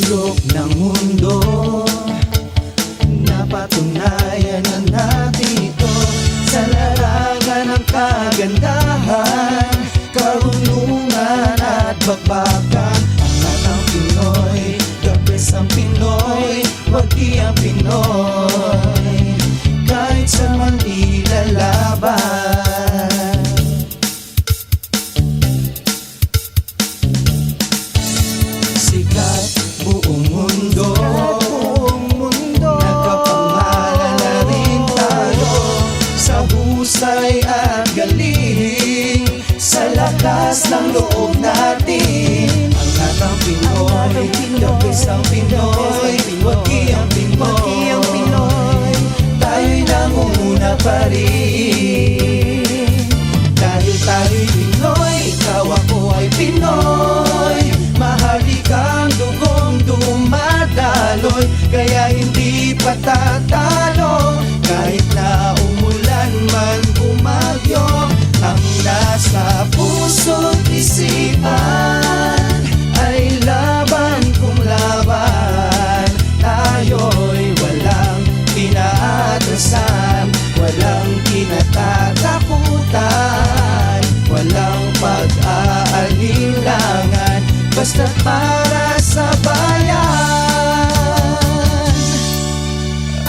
sulok ng mundo. Napatunayan na natin ito sa larangan ng kagandahan, karunungan at bakbakan. Angat ang Pinoy, the best ang Pinoy, wag di ang Pinoy, kahit sa Manila laban. Sikat buong mundo, nagkapangalan na rin tayo sa husay at galing, sa lakas ng loob natin. Angat ang Pinoy, the best ang Pinoy, wag di ang Pinoy, tayo'y nangunguna pa rin. Dahil tayo'y Pinoy, ikaw ako ay Pinoy, mahalikang dugong dumadaloy, kaya hindi patatalo kahit na umulan man bumagyo. Ang nasa puso't isipan ay laban kung laban, tayo'y walang inaatasan, walang kinatatakutan, walang pag-aalinlangan, basta para sa bayan.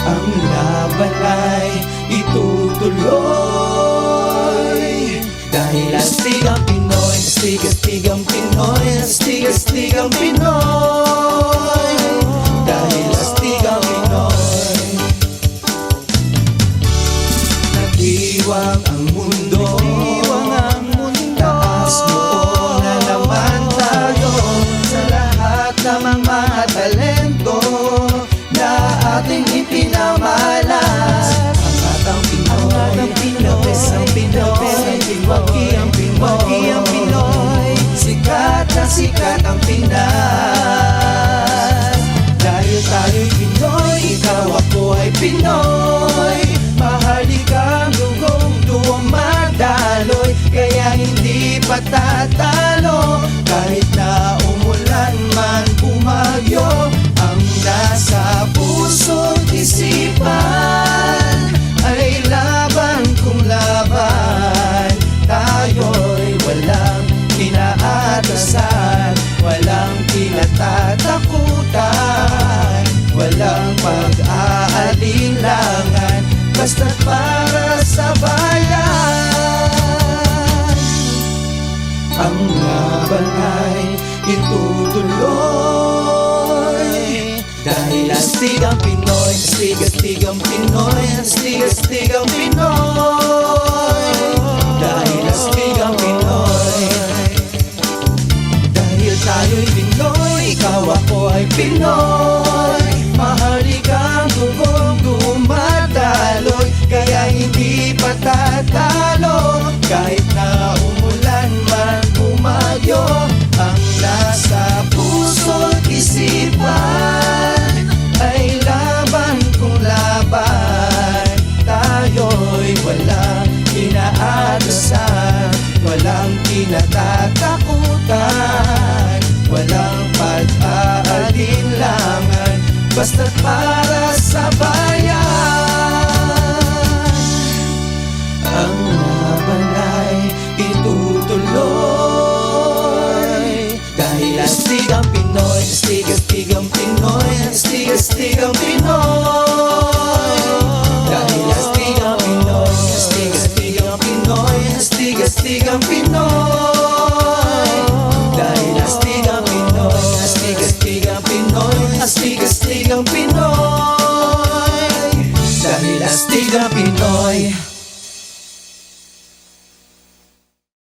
Ang laban ay itutuloy, dahil astig ang Pinoy, astig ang Pinoy, astig ang Pinoy, dahil astig ang Pinoy. Nagdiwang ang mundo, taas noon na naman tayo sa lahat ng mga talento na ating ipinamalas. Angat ang Pinoy, the best ang Pinoy, wag di ang Pinoy, sikat na sikat ang Pinas. Dahil tayo'y Pinoy, ikaw ako ay Pinoy, mahalikang dugong dumadaloy, kaya hindi patatalo kahit na umulan man bumagyo. Ang nasa puso't isipan ay laban kung laban, tayo'y walang inaatasan, walang kinatatakutan, walang pag-aalinlangan, basta para sa bayan. Ang laban ay itutuloy, dahil astig ang Pinoy, astig ang Pinoy, astig ang Pinoy, dahil astig ang Pinoy. Dahil tayo'y Pinoy, ikaw ako ay Pinoy, mahalikang dugong dumadaloy, kaya hindi patatalo kahit na umulan man bumagyo. Ang nasa puso't isipan ay laban kung laban, tayo'y walang inaatasan, walang kinatatakutan, walang pag-aalinlangan, basta't para sa bayan. Ang laban ay itutuloy, dahil astig ang Pinoy, astig ang Pinoy, astig ang Pinoy.